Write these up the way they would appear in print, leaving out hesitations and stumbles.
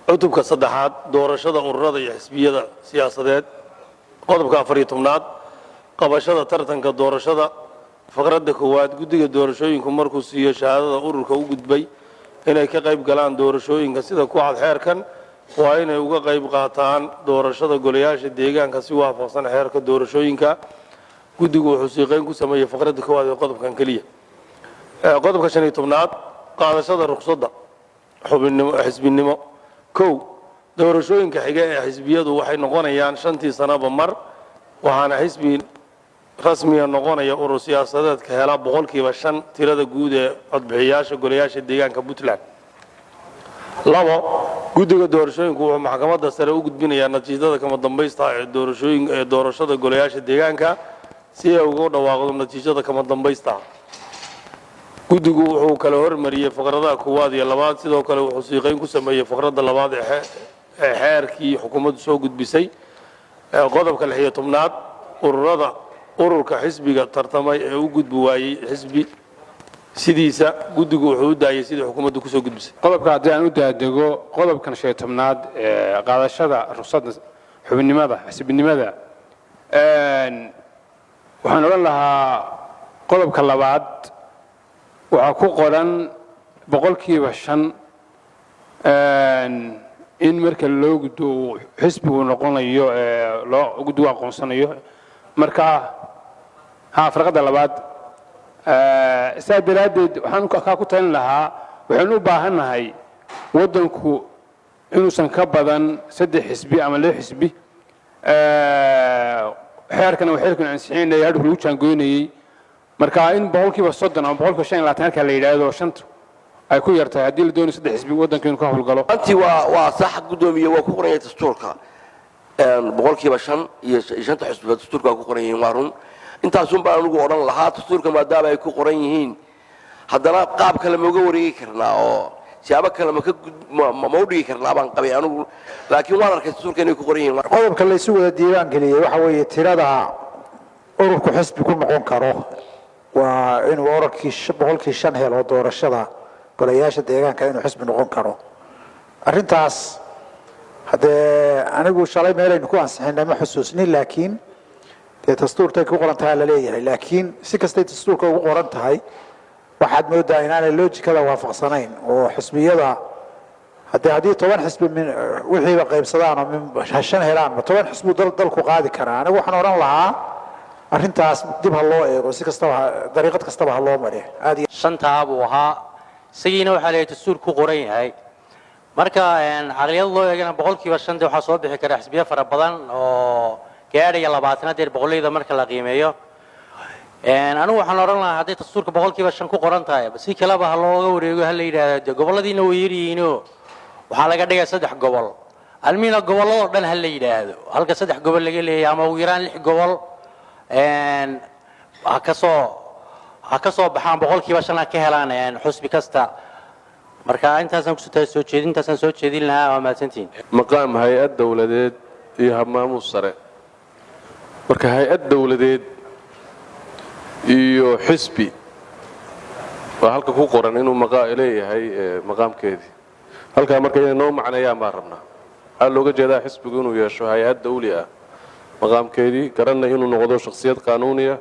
cutubka saddexaad doorashada ururada iyo xisbiyada siyaasadeed qodobka 14aad qabashada tartanka doorashada faqradda koowaad guddiga doorashooyinku markuu siiyo shahaadada ururka u gudbay inay ka qayb galaan doorashooyinka sida ku cad xeerkan waa inay uga qayb qaataan doorashada golayaasha deegaanka si waafaqsan xeerka doorashooyinka guddigu wuxuu siiqeyn ku sameeyay faqradda koowaad ee qodobkan kaliya qodobka 15aad qaadashada ruqsadda xisbinimo kow doorashooyinka xiga ee xisbiyadu waxay noqonayaan 5 sanaba mar waxaana xisbi rasmiga noqonaya urur siyaasadeedka hela 5% tirada guud ee codbixiyaasha golayaasha deegaanka Puntland labo guddiga doorashooyinku wuxuu maxkamadda sare u gudbinayaa natiijada kama dambaysta ee doorashada golayaasha deegaanka si ay ugu dhawaaqdo natiijada kama dambaysta guddigu wuxuu kala hormariyay faqradaha koowaad iyo labaad sidoo kale wuxuu siiqeyn ku sameeyay faqradda labaad ee xeerkii xukuumaddu soo gudbisay qodobka 16aad ururka xisbiga tartamay ee u gudbi waayay xisbi sidiisa guddigu wuxuu u daayay sidii xukuumaddu ku soo gudbisay qodobka haddii aan u daadego qodobkan 15aad ee qaadashada ruqsadda xubinimada xisbinimada waxaan oran lahaa qodobka labaad waxaa ku qoran 5% in marka loo gudbo xisbigu noqonayo loo guddigu aqoonsanayo marka farqada labaad saadaradeed waxaan ku talin lahaa waxaan u baahanahay wadanku inuusan ka badan 3 xisbi ama 2 xisbi xeerkan waa xeerkan ansixinay hadhow lagu jaangoynayay marka in 30% ama 25% halka la yiraahdo shanta ay ku yartahay hadii la doonayo 3 xisbi wadanka inuu ka howlgalo anti waa sax gudoomiye waa ku qoraya dastuurka 5% iyo 5 xisbi dastuurka ku qoran yihiin waa run intaas un baan ugu oran lahaa dastuurka maadaama ay ku qoran yihiin haddana qaab kale ma uga wareegi karnaa oo siyaabo kale ma u dhigi karnaa baan qabay anigu laakiin waan arkay dastuurka inay ku qoran yihiin qodobka la isugu wada diiwaan geliyay waxa weeye tirada ururku xisbi ku noqon karo waa inuu ururkii 5% helo doorashada golayaasha deegaanka inuu xisbi noqon karo arrintaas hadee anigu shalay meelaynu ku ansixinay ma xusuusnin laakiin dastuurtay ku qoran tahay la leeyahay laakiin si kastay dastuurka ugu qoran tahay waxaad moodaa inaanay loojikada waafaqsanayn oo xisbiyada haddii 10 xisbi wixiiba qaybsadaan oo 5 helaan 10 xisbi dalku qaadi karaa anigu waxaan oran lahaa arrintaas dib ha loo eego si kastaba dariiqad kastaba ha loo mariyo aad iyo shantaa buu ahaa isagiina waxaa leeyahay dastuur ku qoran yahay marka aqliyad loo eegana 5% waxaa soo bixi kara xisbiyo fara badan oo gaadhaya 20 boqolkiiba marka la qiimeeyo anigu waxaan oran lahaa haddii dastuurka 5% ku qoran tahay si kaleba ha looga wareego hal la yiraahdo goboladiina way yiriino waxa laga dhigay 3 gobol almiina gobolada dhan hal la yiraahdo halka 3 gobol laga leeyahay ama ugu yaraan 6 gobol ha ka soo baxaan 5% ka helaan xusbi kasta marka intaasaan soo jeedin lahaa waa mahadsantiin maqaam hay'ad dawladeed iyo hamaamus sare marka hay'ad dawladeed iyo xisbi waa halka ku qoran inuu leeyahay maqaamkeedii halka marka inay noo macneeyaan baan rabnaa waxaa looga jeedaa xisbigu inuu yeesho hay'ad dawli ah maqaamkeedii garanna inuu noqdo shakhsiyad qaanuuniya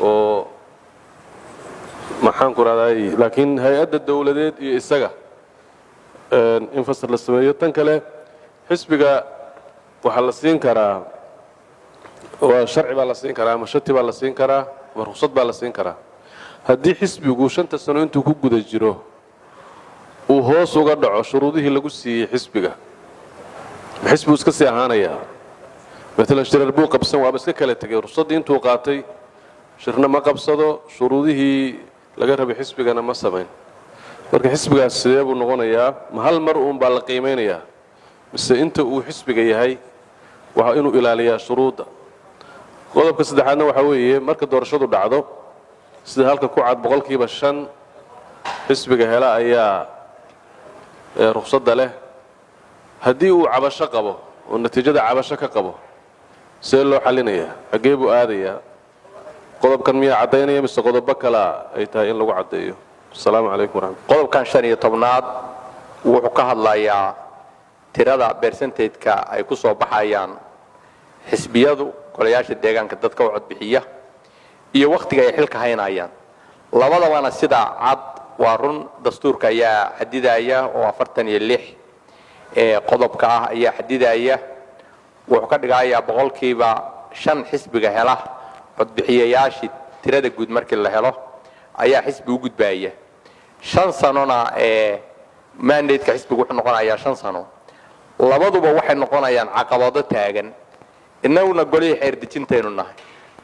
oo maxaan ku raadayay laakiin hay'adda dawladeed iyo isaga in fasal la sameeyo tan kale xisbiga waxa la siin karaa waa sharci baa la siin karaa ama shati baa la siin karaa ama ruqsad baa la siin karaa haddii xisbigu 5 sano intuu ku guda jiro uu hoos uga dhaco shuruudihii lagu siiyay xisbiga xisbigu iska sii ahaanaya مثلا شرر بو قبسن waa iska kala tagay ruqsadii intuu qaatay shirna ma qabsado shuruudihii laga rabay xisbigana ma sameyn marka xisbigaas sidee buu noqonayaa ma hal mar uun baa la qiimeynayaa mise inta uu xisbiga yahay waxa inuu ilaaliyaa shuruuda qodobka saddexaadna waxa weeye marka doorashadu dhacdo sida halka ku cad 5% xisbiga hela ayaa ruqsadda leh haddii uu cabasho qabo oo natiijada cabasho ka qabo see loo xalinayaa xagee buu aadayaa qodobkan miyaa caddaynaya mise qodobo kale ay tahay in lagu caddeeyo السلام عليكم ورحمة الله. qodobkan 15aad wuxuu ka hadlayaa tirada percentage-ka ay ku soo baxayaan xisbiyadu golayaasha deegaanka dadka u codbixiya iyo waqtiga ay xilka haynayaan labadabana sida cad waa run dastuurka ayaa xadidaya oo 46 qodobka ah ayaa xadidaya wuxuu ka dhigayaa boqolkiiba 5 xisbiga hela codbixiyayaashii tirada guud markii la helo ayaa xisbi u gudbaaya 5 sanona mandate-ka xisbigu wuxuu noqonayaa 5 sano labaduba waxay noqonayaan caqabado taagan inaguna golihii xeer dejintaynu nahay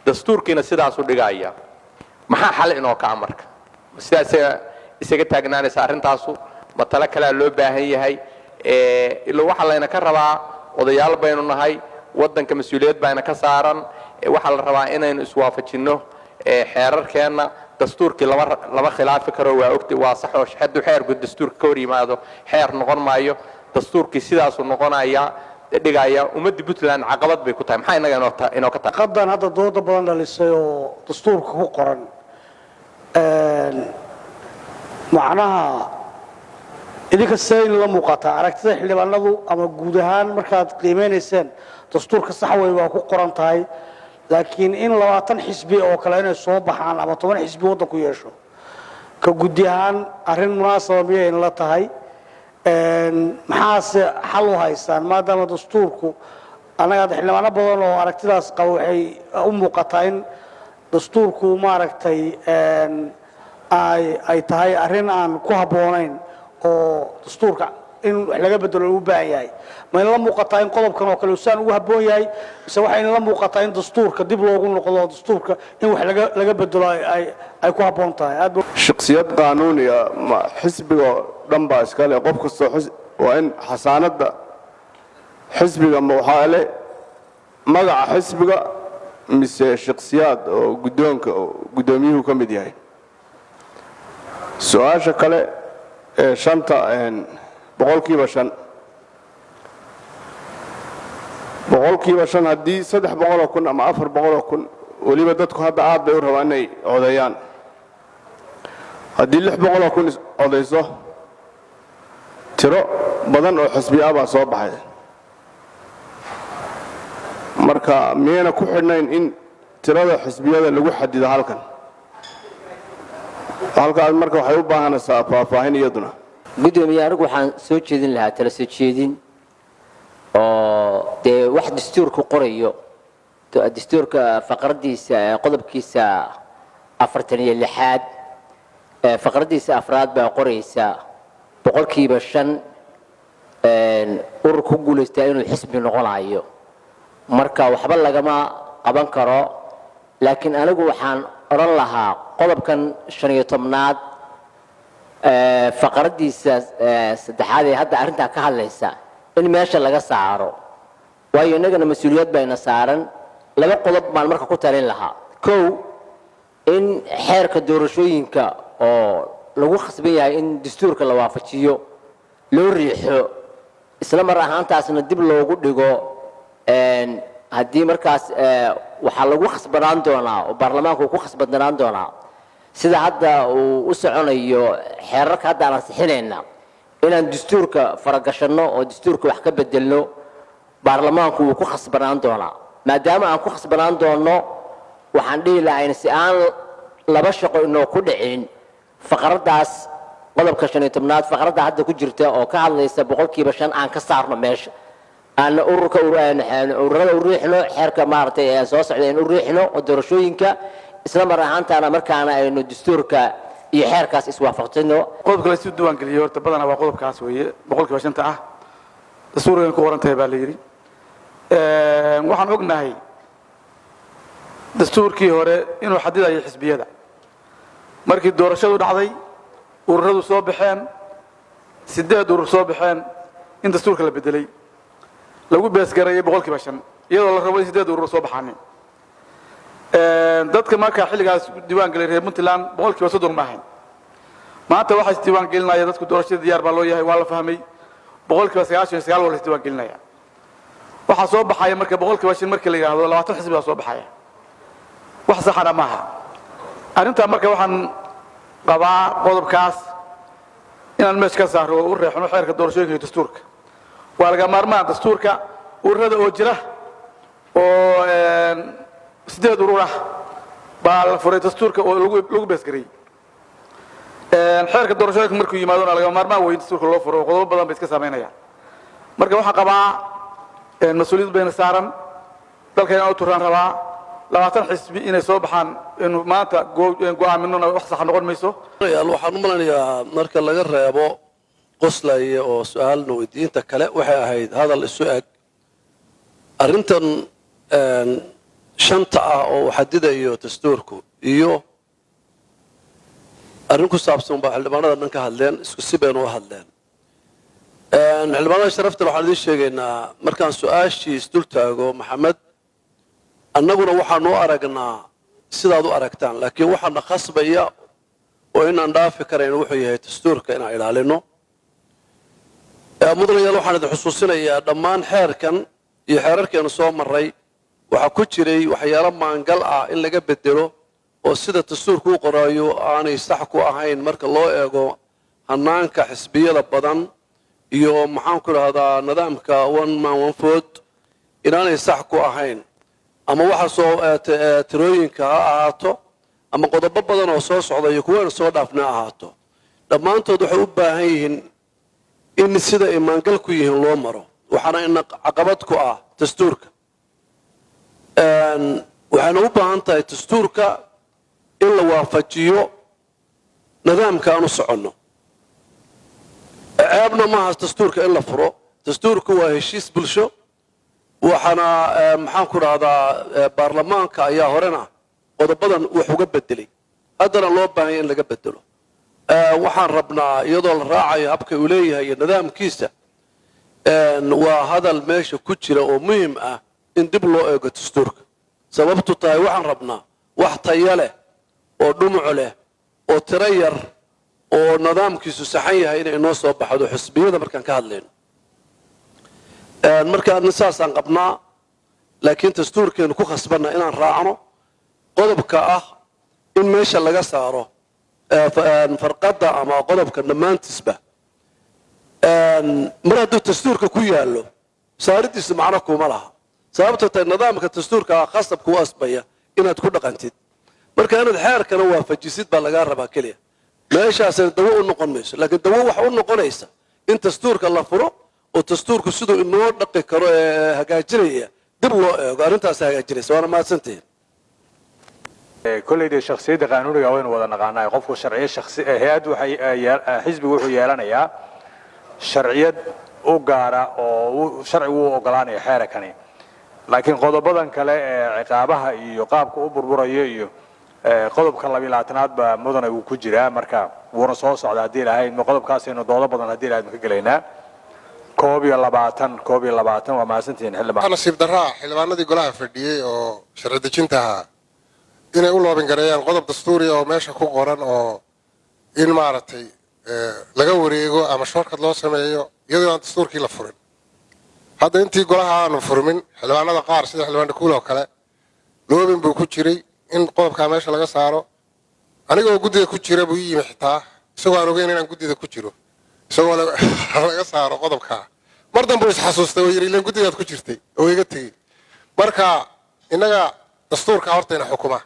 dastuurkiina sidaas u dhigaya maxaa xal inoo ka amarka sidaas isaga taagnaanaysa arrintaasu ma tala kale loo baahan yahay ilo waxa layna ka rabaa odayaal baynu nahay wadanka mas'uuliyad bayna ka saaran waxa la rabaa inaynu iswaafajino xeerarkeena dastuurkii lama khilaafi karo waa ogti waa sax oo xadu xeerku dastuurka ka hor yimaado xeer noqon maayo dastuurkii sidaas uu noqonaya dhigaya ummadda Puntland caqabad bay ku tahay maxay inaga inoo ka tahay qadan hadda dooda badan dhalisay oo dastuurka ku qoran macnaha idinka sayn la muuqata aragtida xildhibaanadu ama guud ahaan markaad qiimeeynaysan dastuurka sax way waa ku qoran tahay laakiin in 20 xisbi oo kale inay soo baxaan ama 10 xisbi waddan ku yeesho ka gudi ahaan arrin munaasab ah in la tahay maxaase xal u haystaan maadaama dastuurku anaga xildhibaano badan oo aragtidaas qabo waxay u muuqataa in dastuurku maaragtay ay tahay arrin aan ku habboonayn oo dastuurka in wax laga bedelo u baahan yahay ma in la muuqataa in qodobkan oo kale uu saan ugu habboon yahay mise waxa in la muuqataa in dastuurka dib loogu noqdo dastuurka in wax laga bedelo ay ku habboon tahay shakhsiyad qaanuuniya ma xisbiga dhanba iska leh qof kastoo waa in xasaanada xisbiga ma waxaa leh magaca xisbiga mise shakhsiyaad oo gudoomiyuhu ka mid yahay su'aasha kale shanta boqolkiiba 5 haddii 300,000 ama 400,000 weliba dadku hadda aad bay u rabaan inay codeeyaan haddii 600,000 codeyso tiro badan oo xisbiya baa soo baxay marka miyayna ku xidhnayn in tirada xisbiyada lagu xadido halkaas marka waxay u baahanaysaa faahfaahin iyaduna gudoomiye anigu waxaan soo jeedin lahaa tala soo jeedin oo dee wax dastuurku qorayo dastuurka faqradiisa qodobkiisa 46 faqradiisa afraad baa qoraysa boqolkiiba 5 urur ku guuleystaa inuu xisbi noqonayo marka waxba lagama qaban karo laakiin anigu waxaan oran lahaa qodobkan 15aad faqradiisa saddexaad ee hadda arrinta ka hadlaysa in meesha laga saaro waayo inagana mas'uuliyad bayna saaran laba qodob baan marka ku talin lahaa kow in xeerka doorashooyinka oo lagu khasban yahay in dastuurka la waafajiyo loo riixo isla mar ahaantaasna dib loogu dhigo haddii markaas waxa lagu khasbanaan doonaa oo baarlamaanku ku khasbanaan doonaa sida hadda uu u soconayo xeerarka hadda aan ansixinayna inaan dastuurka faragashano oo dastuurka wax ka bedelno baarlamaanku uu ku khasbanaan doonaa maadaama aan ku khasbanaan doono waxaan dhihi lahayn si aan laba shaqo inoo ku dhicin faqradaas qodobka 15aad faqradda hadda ku jirta oo ka hadlaysa boqolkiiba 5 aan ka saarno meesha aan ururada u riixno xeerka maartay ee soo socda in u riixno oo doorashooyinka isla mar ahaantaana markaana aynu dastuurka iyo xeerkaas iswaafaqsano qodobka la soo diiwaan geliyo horta badanaa waa qodobkaas weeye boqolkiiba 5 ah dastuurkan ku qoran tahay baa la yiri waxaan ognahay dastuurkii hore inuu xadidayo xisbiyada markii doorashadu dhacday ururadu soo baxeen 8 urur soo baxeen in dastuurka la bedelay lagu beesgareeyay boqolkiiba 5 iyadoo la rabo in 8 urur soo baxaan dadka marka xilligaas diiwaan galay reer Puntland boqolkiiba 30 ma ahayn maanta waxa diiwaan gelinaya dadku doorashada diyaar baa loo yahay waa la fahmay boqolkiiba 99 wala diiwaan gelinaya waxa soo baxaya marka boqolkiiba 5 markii la yiraahdo 20 xisbi soo baxaya wax saxana ma aha arinta marka waxaan qabaa qodobkaas inaan meesha ka saaro u reexno xeerka doorashooyinka iyo dastuurka waa laga maarmaan dastuurka ururada oo jira oo 8 urur ah baa la furay dastuurka oo lagu beesgareeyay xeerka doorashooyinka markuu yimaadona laga maarmaan weyn dastuurka loo furo qodobo badan bay iska saameynayaan marka waxaan qabaa mas'uuliyad bayna saaran dalkeena oo turaan rabaa 20 xisbi inay soo baxaan inuu maanta go'aaminona wax sax noqon mayso waxaan u maleynayaa marka laga reebo qoslaya oo su'aalna weydiinta kale waxay ahayd hadal isu eg arrintan shanta ah oo xadidayo dastuurku iyo arrin ku saabsan baa xildhibaanada dhan ka hadleen isku si baynu u hadleen xildhibaanada sharafta waxaan idiin sheegaynaa markaan su-aashii isdul taago maxamed annaguna waxaanu u aragnaa sidaad u aragtaan laakiin waxaana khasbaya oo inaan dhaafi karayn wuxuu yahay dastuurka inaan ilaalino mudanayaal waxaan idin xusuusinayaa dhammaan xeerkan iyo xeerarkeenu soo maray waxaa ku jiray waxyaalo maangal ah in laga bedelo oo sida dastuurku u qoraayo aanay sax ku ahayn marka loo eego hanaanka xisbiyada badan iyo maxaan ku dhahdaa nidaamka one man one vote inaanay sax ku ahayn ama waxa soo tirooyinka ha ahaato ama qodobo badan oo soo socda iyo kuwa soo dhaafna ahaato dhammaantood waxay u baahan yihiin in sida ay maangal ku yihiin loo maro waxaana ina caqabad ku ah dastuurka waxayna u baahan tahay dastuurka in la waafajiyo nidaamka aan u soconno ceebna maaha dastuurka in la furo dastuurku waa heshiis bulsho waxaana maxaan ku dhahdaa baarlamaanka ayaa horena qodobadan wax uga bedelay haddana loo baahanya in laga bedelo waxaan rabnaa iyadoo la raacayo habka uu leeyahay iyo nidaamkiisa waa hadal meesha ku jira oo muhiim ah in dib loo eego dastuurka sababtu tahay waxaan rabnaa wax tayo leh oo dhumuc leh oo tiro yar oo nidaamkiisu saxan yahay inay inoo soo baxdo xisbiyada markaan ka hadlayno markaan saasaan qabnaa laakiin dastuurkeenu ku khasbanna inaan raacno qodobka ah in meesha laga saaro farqadda ama qodobka dhammaantiisba mar hadduu dastuurka ku yaallo saaridiisa macno kuma laha sababta tahay nidaamka dastuurka ah khasab kuu asbaya inaad ku dhaqantid marka inaad xeerkana waafajisid baa lagaa rabaa keliya meeshaasna dawo u noqon mayso laakiin dawo waxa u noqonaysa in dastuurka la furo oo dastuurku siduu inoo dhaqi karo ee hagaajinaya dib loo eego arrintaas hagaajinaysa waana mahadsantihiin كل شخصية قانونية وين وضع نقانا قفوا شرعية شخصية هيئة حزب وحو يالانيا شرعية وقارة أو شرعي وقلاني حيركني لكن قضبضا كلا عقابها يقابك وبربرية قضب كلا بلاتنات بمدن وكجرا مركا ورصوص على هديل هاي قضب كاسين وضوضبضا هديل هاي مكجلينا كوبي اللباتن وما سنتين حلبا أنا سيب دراء حلبانا دي قولها فردية وشرعية جنتها inay u loobin gareeyaan qodob dastuuri oo meesha ku qoran oo in maaragtay laga wareego ama shorkad loo sameeyo iyadoo aan dastuurkii la furin hadda intii golaha aanu furmin xildhibaanada qaar sida xildhibaan kuul oo kale loobin buu ku jiray in qodobkaa meesha laga saaro anigoo guddida ku jira buu yimi xitaa isagoo aan ogeyn inaan guddida ku jiro isagoo laga saaro qodobkaa mar dambe isxasuustay oo yidhi ilan guddidaad ku jirtay oo iga tegey marka innaga dastuurka hortayna xukuma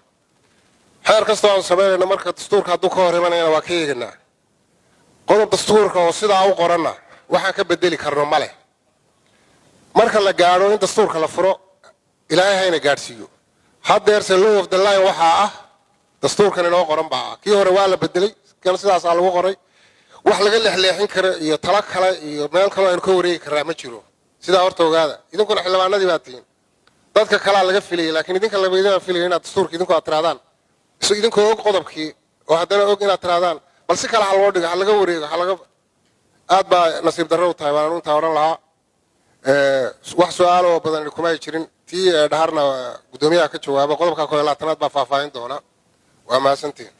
xeer kastoo aan samaynayno marka dastuurka hadduu ka hor imanayna waa ka eeganaa qodob dastuurka oo sidaa u qoranna waxaan ka bedeli karno ma leh marka la gaadho in dastuurka la furo ilaahay hayna gaadhsiiyo haddeerse law of the line waxaa ah dastuurkan inoo qoran baa ah kii hore waa la bedelay kan sidaasaa lagu qoray wax laga leexleexin karo iyo talo kale iyo meel kaloo aynu ka wareegi karnaa ma jiro sidaa horta ogaada idinkuna xildhibaanadii baa tihiin dadka kalaa laga filayay laakiin idinka labaydaan filaya inaad dastuurka idinku aad tirahdaan idinkoo og qodobkii oo haddana og inaad tirahdaan bal si kale ha loo dhigo ha laga wareego aad baa nasiib darro u tahay baan intaa odhan lahaa wax su-aal oo badan kuma ay jirin tii dhaharna guddoomiyaha ka jawaaba qodobka 11aad baa faahfaahin doona waa mahadsantihin